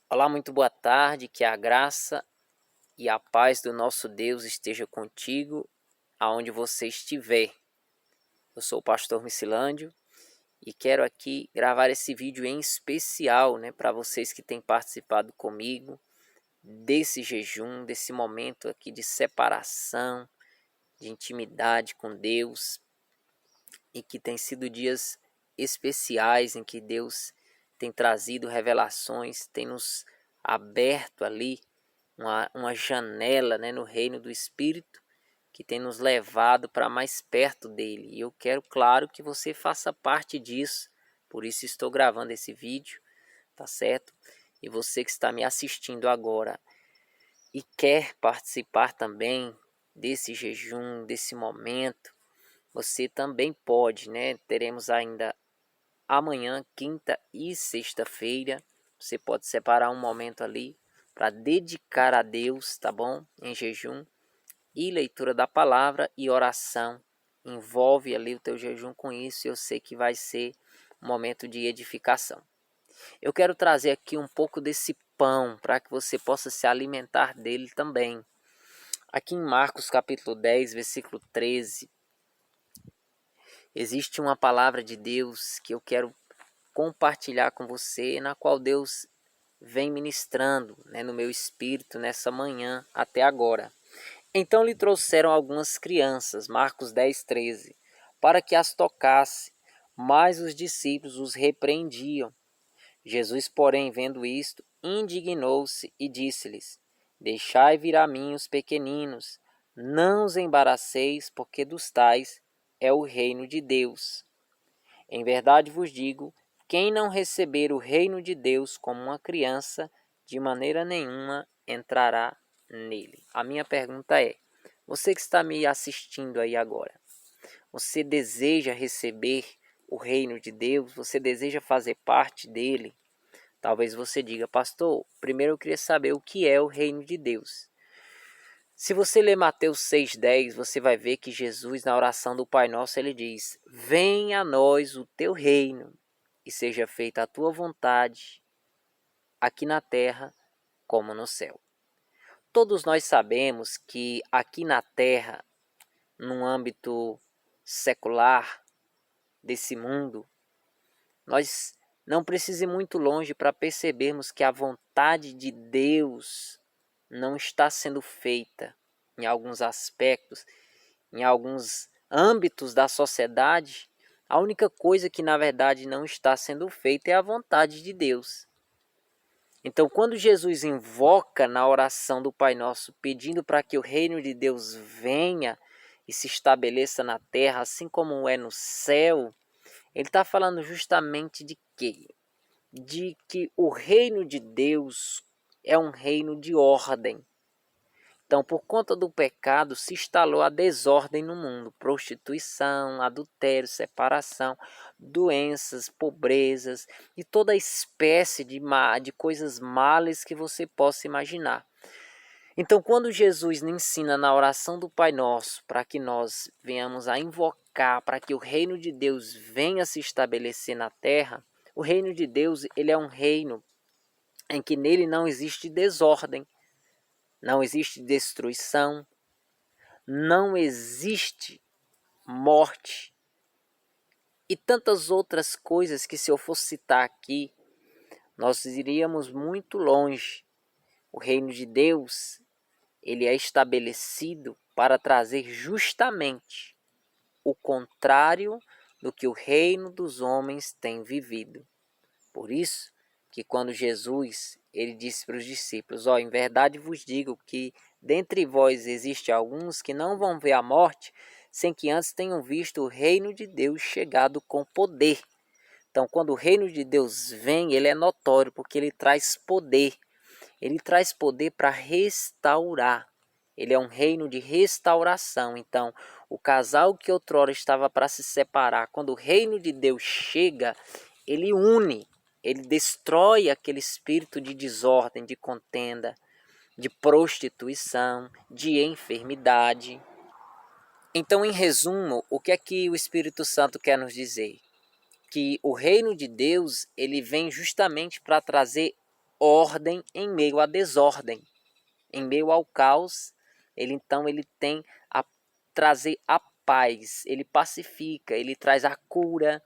Olá, muito boa tarde, que a graça e a paz do nosso Deus esteja contigo, aonde você estiver. Eu sou o pastor Micilândio e quero aqui gravar esse vídeo em especial, para vocês que têm participado comigo desse jejum, desse momento aqui de separação, de intimidade com Deus, e que tem sido dias especiais em que Deus tem trazido revelações, tem nos aberto ali uma janela, no reino do Espírito, que tem nos levado para mais perto dele. E eu quero, claro, que você faça parte disso. Por isso estou gravando esse vídeo, tá certo? E você que está me assistindo agora e quer participar também desse jejum, desse momento, você também pode, Teremos ainda amanhã, quinta e sexta-feira. Você pode separar um momento ali para dedicar a Deus, tá bom? Em jejum e leitura da palavra e oração. Envolve ali o teu jejum com isso, e eu sei que vai ser um momento de edificação. Eu quero trazer aqui um pouco desse pão para que você possa se alimentar dele também. Aqui em Marcos capítulo 10, versículo 13, existe uma palavra de Deus que eu quero compartilhar com você, na qual Deus vem ministrando, no meu espírito nessa manhã até agora. Então lhe trouxeram algumas crianças, Marcos 10, 13, para que as tocasse, mas os discípulos os repreendiam. Jesus, porém, vendo isto, indignou-se e disse-lhes: Deixai vir a mim os pequeninos, não os embaraceis, porque dos tais é o reino de Deus. Em verdade vos digo, quem não receber o reino de Deus como uma criança, de maneira nenhuma entrará nele. A minha pergunta é: você que está me assistindo aí agora, você deseja receber o reino de Deus? Você deseja fazer parte dele? Talvez você diga: pastor, primeiro eu queria saber o que é o reino de Deus. Se você ler Mateus 6,10, você vai ver que Jesus, na oração do Pai Nosso, ele diz: Venha a nós o teu reino, e seja feita a tua vontade, aqui na terra como no céu. Todos nós sabemos que aqui na terra, num âmbito secular desse mundo, nós não precisamos ir muito longe para percebermos que a vontade de Deus não está sendo feita em alguns aspectos, em alguns âmbitos da sociedade. A única coisa que na verdade não está sendo feita é a vontade de Deus. Então, quando Jesus invoca na oração do Pai Nosso, pedindo para que o reino de Deus venha e se estabeleça na terra, assim como é no céu, ele está falando justamente de quê? De que o reino de Deus é um reino de ordem. Então, por conta do pecado, se instalou a desordem no mundo. Prostituição, adultério, separação, doenças, pobrezas e toda espécie de coisas malas que você possa imaginar. Então, quando Jesus nos ensina na oração do Pai Nosso, para que nós venhamos a invocar, para que o reino de Deus venha se estabelecer na terra, o reino de Deus, ele é um reino em que nele não existe desordem, não existe destruição, não existe morte e tantas outras coisas que, se eu for citar aqui, nós iríamos muito longe. O reino de Deus, ele é estabelecido para trazer justamente o contrário do que o reino dos homens tem vivido. Por isso que quando Jesus ele disse para os discípulos: em verdade vos digo que dentre vós existe alguns que não vão ver a morte sem que antes tenham visto o reino de Deus chegado com poder. Então, quando o reino de Deus vem, ele é notório porque ele traz poder. Ele traz poder para restaurar. Ele é um reino de restauração. Então, o casal que outrora estava para se separar, quando o reino de Deus chega, ele une, ele destrói aquele espírito de desordem, de contenda, de prostituição, de enfermidade. Então, em resumo, o que é que o Espírito Santo quer nos dizer? Que o reino de Deus, ele vem justamente para trazer ordem em meio à desordem, em meio ao caos. Ele tem a trazer a paz, ele pacifica, ele traz a cura,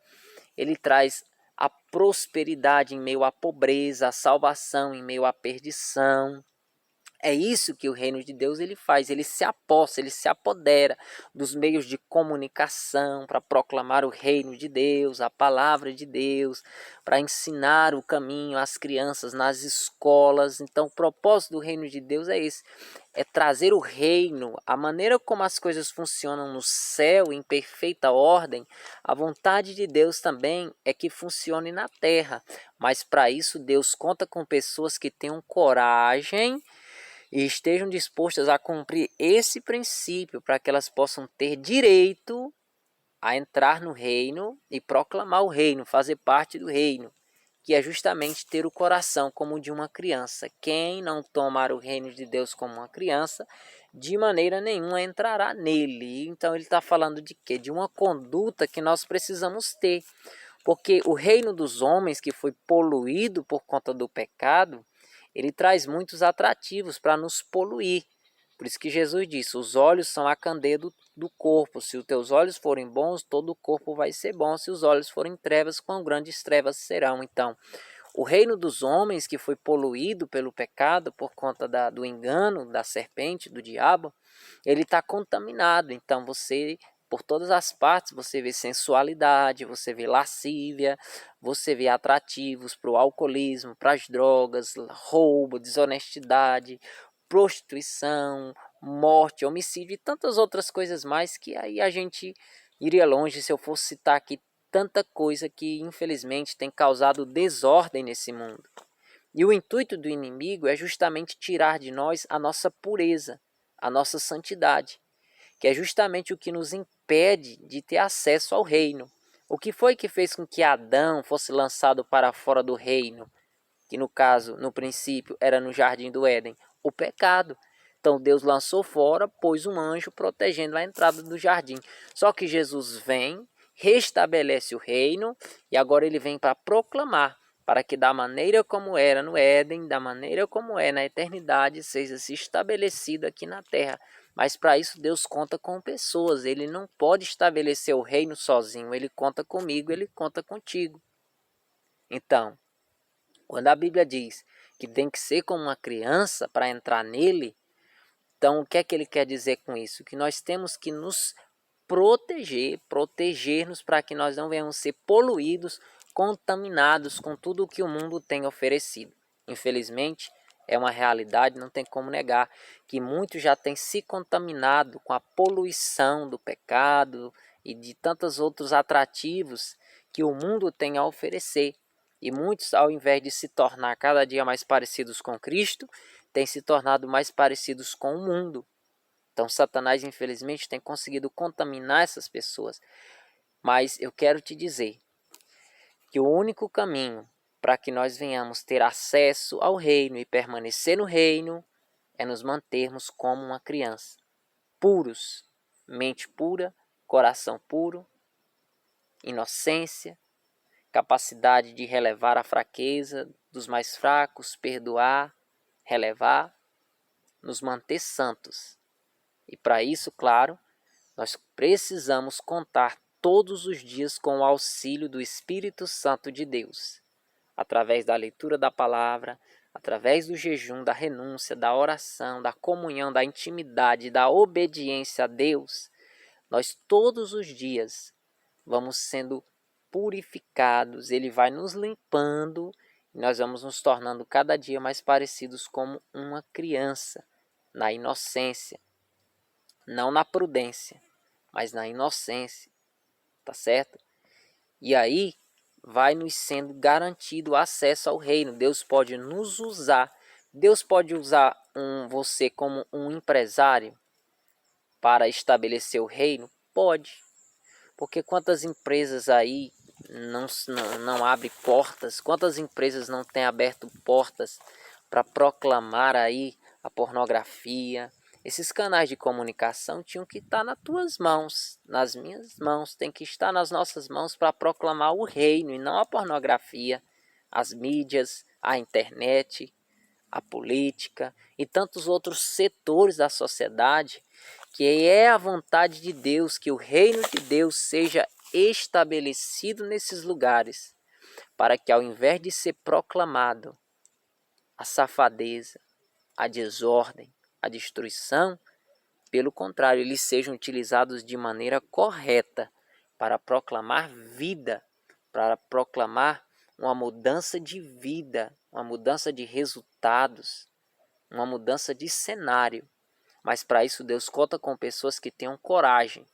ele traz a prosperidade em meio à pobreza, a salvação em meio à perdição. É isso que o reino de Deus ele faz, ele se aposta, ele se apodera dos meios de comunicação para proclamar o reino de Deus, a palavra de Deus, para ensinar o caminho às crianças nas escolas. Então o propósito do reino de Deus é esse, é trazer o reino, a maneira como as coisas funcionam no céu em perfeita ordem. A vontade de Deus também é que funcione na terra, mas para isso Deus conta com pessoas que tenham coragem e estejam dispostas a cumprir esse princípio para que elas possam ter direito a entrar no reino e proclamar o reino, fazer parte do reino, que é justamente ter o coração como o de uma criança. Quem não tomar o reino de Deus como uma criança, de maneira nenhuma entrará nele. Então ele está falando de quê? De uma conduta que nós precisamos ter. Porque o reino dos homens que foi poluído por conta do pecado, ele traz muitos atrativos para nos poluir. Por isso que Jesus disse, os olhos são a candeia do corpo. Se os teus olhos forem bons, todo o corpo vai ser bom. Se os olhos forem trevas, quão grandes trevas serão. Então, o reino dos homens que foi poluído pelo pecado por conta do engano da serpente, do diabo, ele está contaminado. Então você, por todas as partes, você vê sensualidade, você vê lascívia, você vê atrativos para o alcoolismo, para as drogas, roubo, desonestidade, prostituição, morte, homicídio e tantas outras coisas mais que aí a gente iria longe se eu fosse citar aqui tanta coisa que infelizmente tem causado desordem nesse mundo. E o intuito do inimigo é justamente tirar de nós a nossa pureza, a nossa santidade, que é justamente o que nos impede de ter acesso ao reino. O que foi que fez com que Adão fosse lançado para fora do reino, que no caso, no princípio, era no jardim do Éden? O pecado. Então Deus lançou fora, pôs um anjo protegendo a entrada do jardim. Só que Jesus vem, restabelece o reino e agora ele vem para proclamar, para que da maneira como era no Éden, da maneira como é na eternidade, seja se estabelecido aqui na terra. Mas para isso Deus conta com pessoas, ele não pode estabelecer o reino sozinho, ele conta comigo, ele conta contigo. Então, quando a Bíblia diz que tem que ser como uma criança para entrar nele, então o que é que ele quer dizer com isso? Que nós temos que nos proteger-nos para que nós não venhamos ser poluídos, contaminados com tudo o que o mundo tem oferecido. Infelizmente, é uma realidade, não tem como negar, que muitos já têm se contaminado com a poluição do pecado e de tantos outros atrativos que o mundo tem a oferecer. E muitos, ao invés de se tornar cada dia mais parecidos com Cristo, têm se tornado mais parecidos com o mundo. Então Satanás, infelizmente, tem conseguido contaminar essas pessoas. Mas eu quero te dizer que o único caminho para que nós venhamos ter acesso ao reino e permanecer no reino é nos mantermos como uma criança. Puros, mente pura, coração puro, inocência, capacidade de relevar a fraqueza dos mais fracos, perdoar, relevar, nos manter santos. E para isso, claro, nós precisamos contar todos os dias com o auxílio do Espírito Santo de Deus, através da leitura da palavra, através do jejum, da renúncia, da oração, da comunhão, da intimidade, da obediência a Deus. Nós todos os dias vamos sendo purificados, ele vai nos limpando e nós vamos nos tornando cada dia mais parecidos como uma criança, na inocência, não na prudência, mas na inocência, tá certo? E aí vai nos sendo garantido acesso ao reino. Deus pode nos usar, Deus pode usar você como um empresário para estabelecer o reino? Pode. Porque quantas empresas aí não abrem portas, quantas empresas não têm aberto portas para proclamar aí a pornografia. Esses canais de comunicação tinham que estar nas tuas mãos, nas minhas mãos, tem que estar nas nossas mãos para proclamar o reino e não a pornografia, as mídias, a internet, a política e tantos outros setores da sociedade, que é a vontade de Deus que o reino de Deus seja estabelecido nesses lugares, para que ao invés de ser proclamado a safadeza, a desordem, a destruição, pelo contrário, eles sejam utilizados de maneira correta para proclamar vida, para proclamar uma mudança de vida, uma mudança de resultados, uma mudança de cenário. Mas para isso Deus conta com pessoas que tenham coragem.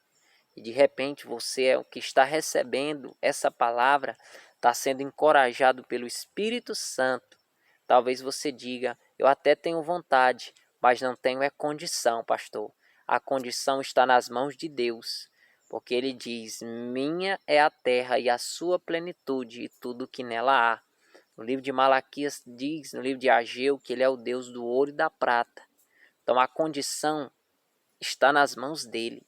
E de repente você é o que está recebendo essa palavra, está sendo encorajado pelo Espírito Santo. Talvez você diga, eu até tenho vontade, mas não tenho condição, pastor. A condição está nas mãos de Deus, porque ele diz, minha é a terra e a sua plenitude e tudo que nela há. No livro de Malaquias diz, no livro de Ageu, que ele é o Deus do ouro e da prata. Então a condição está nas mãos dele.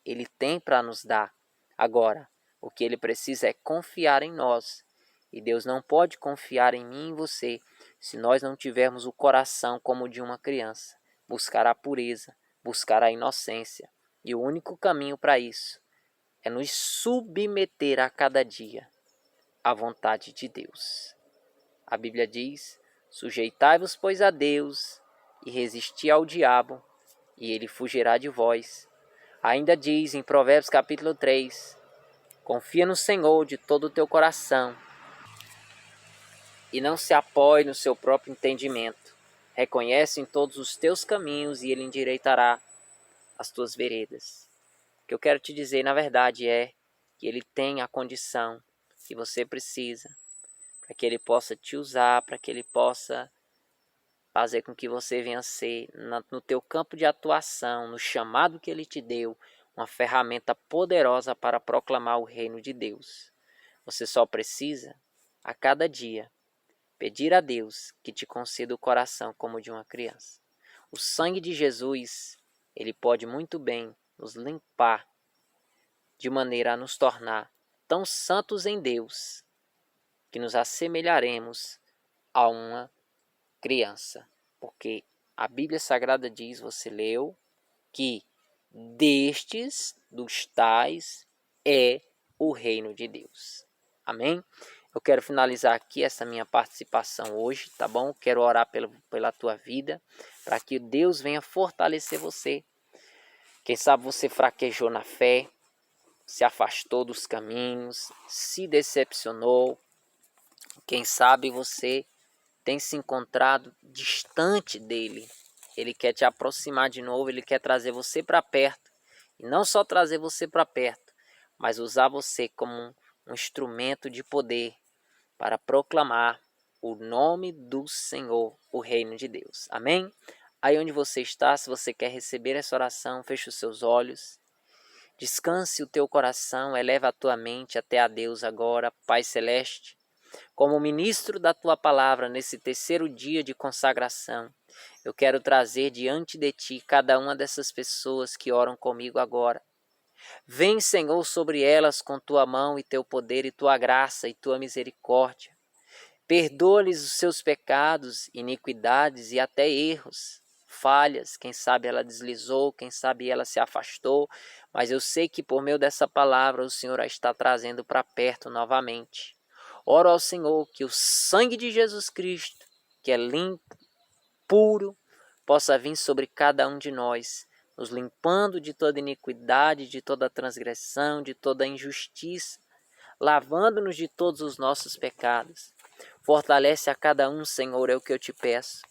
Ele tem para nos dar. Agora, o que ele precisa é confiar em nós. E Deus não pode confiar em mim e em você se nós não tivermos o coração como o de uma criança. Buscar a pureza, buscar a inocência. E o único caminho para isso é nos submeter a cada dia à vontade de Deus. A Bíblia diz, sujeitai-vos, pois, a Deus e resisti ao diabo, e ele fugirá de vós. Ainda diz em Provérbios capítulo 3, confia no Senhor de todo o teu coração e não se apoie no seu próprio entendimento. Reconhece em todos os teus caminhos e ele endireitará as tuas veredas. O que eu quero te dizer, na verdade, é que ele tem a condição que você precisa para que ele possa te usar, para que ele possa fazer com que você venha ser, no teu campo de atuação, no chamado que ele te deu, uma ferramenta poderosa para proclamar o reino de Deus. Você só precisa, a cada dia, pedir a Deus que te conceda o coração como de uma criança. O sangue de Jesus, ele pode muito bem nos limpar, de maneira a nos tornar tão santos em Deus, que nos assemelharemos a uma criança. Porque a Bíblia Sagrada diz, você leu, que dos tais, é o reino de Deus. Amém? Eu quero finalizar aqui essa minha participação hoje, tá bom? Quero orar pela tua vida, para que Deus venha fortalecer você. Quem sabe você fraquejou na fé, se afastou dos caminhos, se decepcionou. Quem sabe você tem se encontrado distante dele. Ele quer te aproximar de novo, ele quer trazer você para perto. E não só trazer você para perto, mas usar você como um instrumento de poder para proclamar o nome do Senhor, o reino de Deus. Amém? Aí onde você está, se você quer receber essa oração, feche os seus olhos. Descanse o teu coração, eleva a tua mente até a Deus agora, Pai Celeste. Como ministro da tua palavra nesse terceiro dia de consagração, eu quero trazer diante de ti cada uma dessas pessoas que oram comigo agora. Vem, Senhor, sobre elas com tua mão e teu poder e tua graça e tua misericórdia. Perdoa-lhes os seus pecados, iniquidades e até erros, falhas. Quem sabe ela deslizou, quem sabe ela se afastou, mas eu sei que por meio dessa palavra o Senhor a está trazendo para perto novamente. Oro ao Senhor que o sangue de Jesus Cristo, que é limpo, puro, possa vir sobre cada um de nós, nos limpando de toda iniquidade, de toda transgressão, de toda injustiça, lavando-nos de todos os nossos pecados. Fortalece a cada um, Senhor, é o que eu te peço.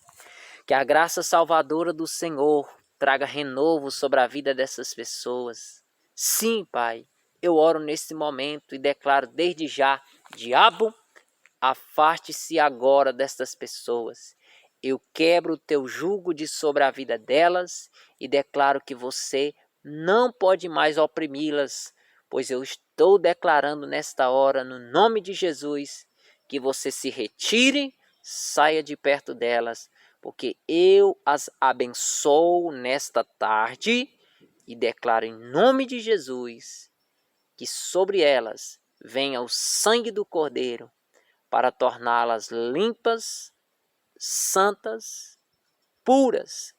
Que a graça salvadora do Senhor traga renovo sobre a vida dessas pessoas. Sim, Pai, eu oro nesse momento e declaro desde já, diabo, afaste-se agora destas pessoas. Eu quebro o teu jugo de sobre a vida delas e declaro que você não pode mais oprimi-las, pois eu estou declarando nesta hora, no nome de Jesus, que você se retire, saia de perto delas, porque eu as abençoo nesta tarde e declaro em nome de Jesus que sobre elas venha o sangue do Cordeiro para torná-las limpas, santas, puras,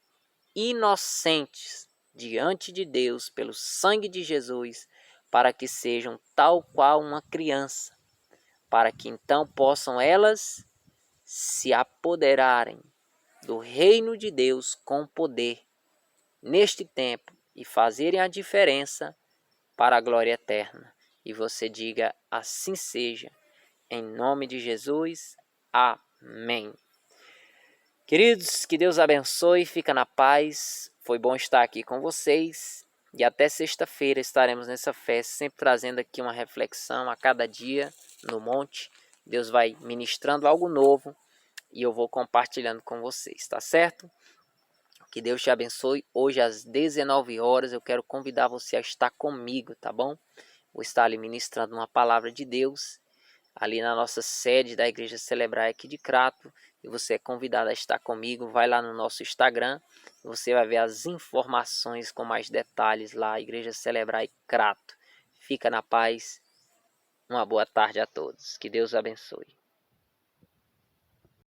inocentes diante de Deus pelo sangue de Jesus, para que sejam tal qual uma criança, para que então possam elas se apoderarem do reino de Deus com poder neste tempo e fazerem a diferença para a glória eterna. E você diga: assim seja, em nome de Jesus. Amém. Queridos, que Deus abençoe, fica na paz. Foi bom estar aqui com vocês. E até sexta-feira estaremos nessa festa, sempre trazendo aqui uma reflexão a cada dia no monte. Deus vai ministrando algo novo e eu vou compartilhando com vocês, tá certo? Que Deus te abençoe. Hoje às 19 horas eu quero convidar você a estar comigo, tá bom? Vou estar ali ministrando uma palavra de Deus ali na nossa sede da Igreja Celebrar aqui de Crato, e você é convidado a estar comigo. Vai lá no nosso Instagram, você vai ver as informações com mais detalhes lá, Igreja Celebrar e Crato. Fica na paz, uma boa tarde a todos, que Deus abençoe.